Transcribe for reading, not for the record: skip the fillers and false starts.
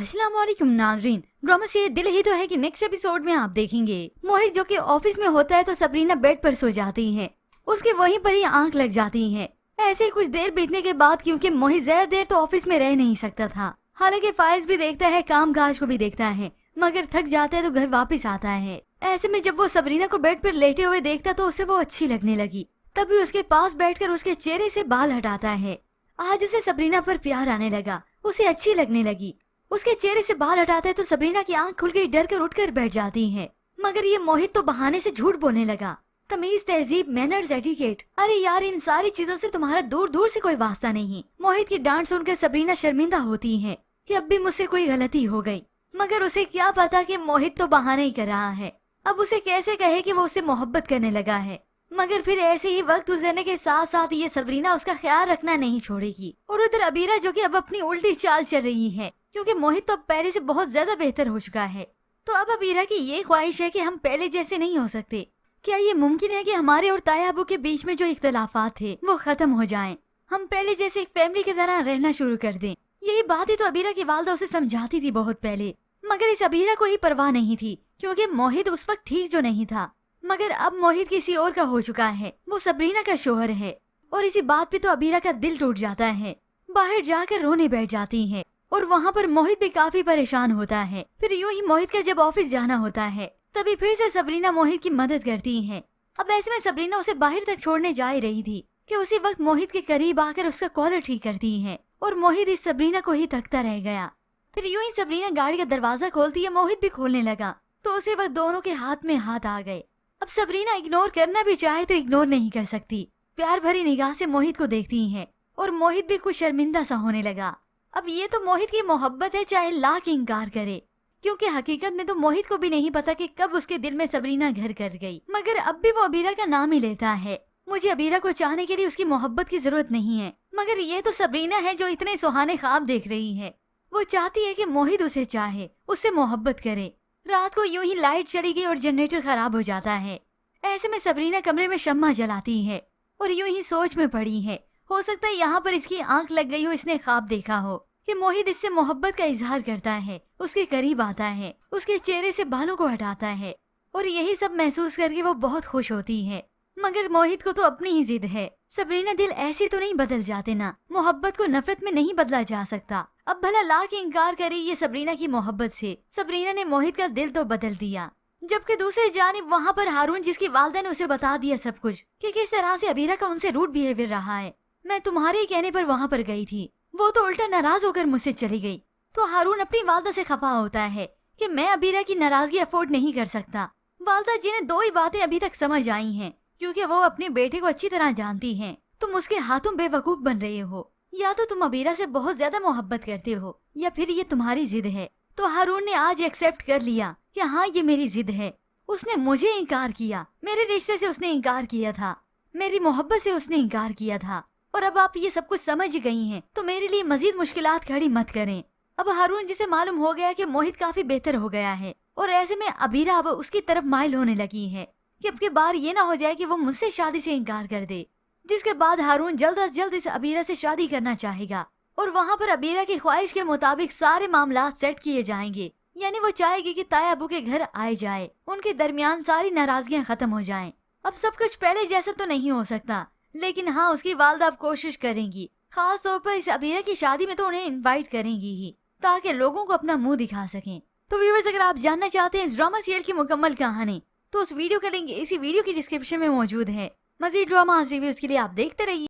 अस्सलाम वालेकुम नाजरीन। ड्रामा से दिल ही तो है कि नेक्स्ट एपिसोड में आप देखेंगे मोहित जो कि ऑफिस में होता है तो सबरीना बेड पर सो जाती है, उसके वहीं पर ही आंख लग जाती है। ऐसे ही कुछ देर बीतने के बाद क्योंकि मोहित ज्यादा देर तो ऑफिस में रह नहीं सकता था, हालांकि फाइल्स भी देखता है, काम काज को भी देखता है, मगर थक जाता है तो घर वापस आता है। ऐसे में जब वो सबरीना को बेड पर लेटे हुए देखता तो उसे वो अच्छी लगने लगी। तभी उसके पास बैठकर उसके चेहरे से बाल हटाता है। आज उसे सबरीना पर प्यार आने लगा, उसे अच्छी लगने लगी। उसके चेहरे से बाल हटाता है तो सबरीना की आंख खुल गई, डर कर उठकर बैठ जाती है। मगर ये मोहित तो बहाने से झूठ बोलने लगा। तमीज, तहजीब, मैनर्स, एटिकेट, अरे यार इन सारी चीजों से तुम्हारा दूर दूर से कोई वास्ता नहीं। मोहित की डांट सुनकर सबरीना शर्मिंदा होती है कि अब भी मुझसे कोई गलती हो गई, मगर उसे क्या पता कि मोहित तो बहाना ही कर रहा है। अब उसे कैसे कहे कि वो उससे मोहब्बत करने लगा है। मगर फिर ऐसे ही वक्त गुजरने के साथ साथ ये सबरीना उसका ख्याल रखना नहीं छोड़ेगी। और उधर अबीरा जो कि अब अपनी उल्टी चाल चल रही है, क्योंकि मोहित तो पहले से बहुत ज्यादा बेहतर हो चुका है। तो अब अबीरा की ये ख्वाहिश है कि हम पहले जैसे नहीं हो सकते। क्या ये मुमकिन है कि हमारे और ताया अबू के बीच में जो इख्तलाफात थे वो खत्म हो जाएं, हम पहले जैसे एक फैमिली की तरह रहना शुरू कर दें। यही बात ही तो अबीरा की वालदा उसे समझाती थी बहुत पहले, मगर इस अबीरा को ही परवाह नहीं थी, क्योंकि मोहित उस वक्त ठीक जो नहीं था। मगर अब मोहित किसी और का हो चुका है, वो सबरीना का शोहर है। और इसी बात पे तो अबीरा का दिल टूट जाता है, बाहर जाकर रोने बैठ जाती है। और वहाँ पर मोहित भी काफी परेशान होता है। फिर यूं ही मोहित का जब ऑफिस जाना होता है तभी फिर से सबरीना मोहित की मदद करती है। अब ऐसे में सबरीना उसे बाहर तक छोड़ने जा ही रही थी कि उसी वक्त मोहित के करीब आकर उसका कॉलर ठीक करती है और मोहित इस सबरीना को ही तकता रह गया। फिर यूं ही सबरीना गाड़ी का दरवाजा खोलती है, मोहित भी खोलने लगा तो उसी वक्त दोनों के हाथ में हाथ आ गए। अब सबरीना इग्नोर करना भी चाहे तो इग्नोर नहीं कर सकती। प्यार भरी निगाह से मोहित को देखती है और मोहित भी कुछ शर्मिंदा सा होने लगा। अब ये तो मोहित की मोहब्बत है, चाहे लाख इनकार करे, क्योंकि हकीकत में तो मोहित को भी नहीं पता कि कब उसके दिल में सबरीना घर कर गई। मगर अब भी वो अबीरा का नाम ही लेता है। मुझे अबीरा को चाहने के लिए उसकी मोहब्बत की जरूरत नहीं है, मगर ये तो सबरीना है जो इतने सुहाने ख्वाब देख रही है। वो चाहती है कि मोहित उसे चाहे, उससे मोहब्बत करे। रात को यूं ही लाइट चली गई और जनरेटर खराब हो जाता है। ऐसे में सबरीना कमरे में शम्मा जलाती है और यूं ही सोच में पड़ी है। हो सकता है यहाँ पर इसकी आंख लग गई हो, इसने ख्वाब देखा हो कि मोहित इससे मोहब्बत का इजहार करता है, उसके करीब आता है, उसके चेहरे से बालों को हटाता है, और यही सब महसूस करके वो बहुत खुश होती है। मगर मोहित को तो अपनी ही जिद है। सबरीना, दिल ऐसे तो नहीं बदल जाते ना, मोहब्बत को नफरत में नहीं बदला जा सकता। अब भला लाख इनकार करे ये सबरीना की मोहब्बत से, सबरीना ने मोहित का दिल तो बदल दिया। जबकि दूसरी जानिब वहाँ पर हारून, जिसकी वालदा ने उसे बता दिया सब कुछ कि किस तरह से अबीरा का उनसे रूड बिहेवियर रहा है। मैं तुम्हारे ही कहने पर वहाँ पर गई थी, वो तो उल्टा नाराज होकर मुझसे चली गई। तो हारून अपनी वालदा से खफा होता है कि मैं अबीरा की नाराजगी अफोर्ड नहीं कर सकता। वालदा जी ने दो ही बातें अभी तक समझ आई हैं, क्योंकि वो अपने बेटे को अच्छी तरह जानती हैं। तुम उसके हाथों बेवकूफ बन रहे हो, या तो तुम अबीरा से बहुत ज्यादा मोहब्बत करते हो या फिर ये तुम्हारी जिद है। तो हारून ने आज एक्सेप्ट कर लिया कि हाँ ये मेरी जिद है। उसने मुझे इनकार किया, मेरे रिश्ते से उसने इनकार किया था, मेरी मोहब्बत से उसने इनकार किया था। और अब आप ये सब कुछ समझ गई हैं तो मेरे लिए मजीद मुश्किलात खड़ी मत करें। अब हारून जिसे मालूम हो गया कि मोहित काफी बेहतर हो गया है और ऐसे में अबीरा अब उसकी तरफ माइल होने लगी है कि अब की बार ये ना हो जाए कि वो मुझसे शादी से इनकार कर दे, जिसके बाद हारून जल्द अज जल्द इस अबीरा से शादी करना चाहेगा। और वहाँ पर अबीरा की ख्वाहिश के मुताबिक सारे मामला सेट किए जाएंगे, यानी वो चाहेगी कि ताया अबू के घर आए जाए, उनके दरमियान सारी नाराजगियां खत्म हो जाएं। अब सब कुछ पहले जैसा तो नहीं हो सकता, लेकिन हाँ उसकी वालदा अब कोशिश करेंगी, खास तौर पर इस अबीरा की शादी में तो उन्हें इनवाइट करेंगी ही, ताकि लोगों को अपना मुंह दिखा सकें। तो व्यूअर्स, अगर आप जानना चाहते हैं इस ड्रामा सीरियल की मुकम्मल कहानी तो उस वीडियो का लिंक इसी वीडियो की डिस्क्रिप्शन में मौजूद है। मजीद ड्रामा रिव्यूज के लिए आप देखते रहिए।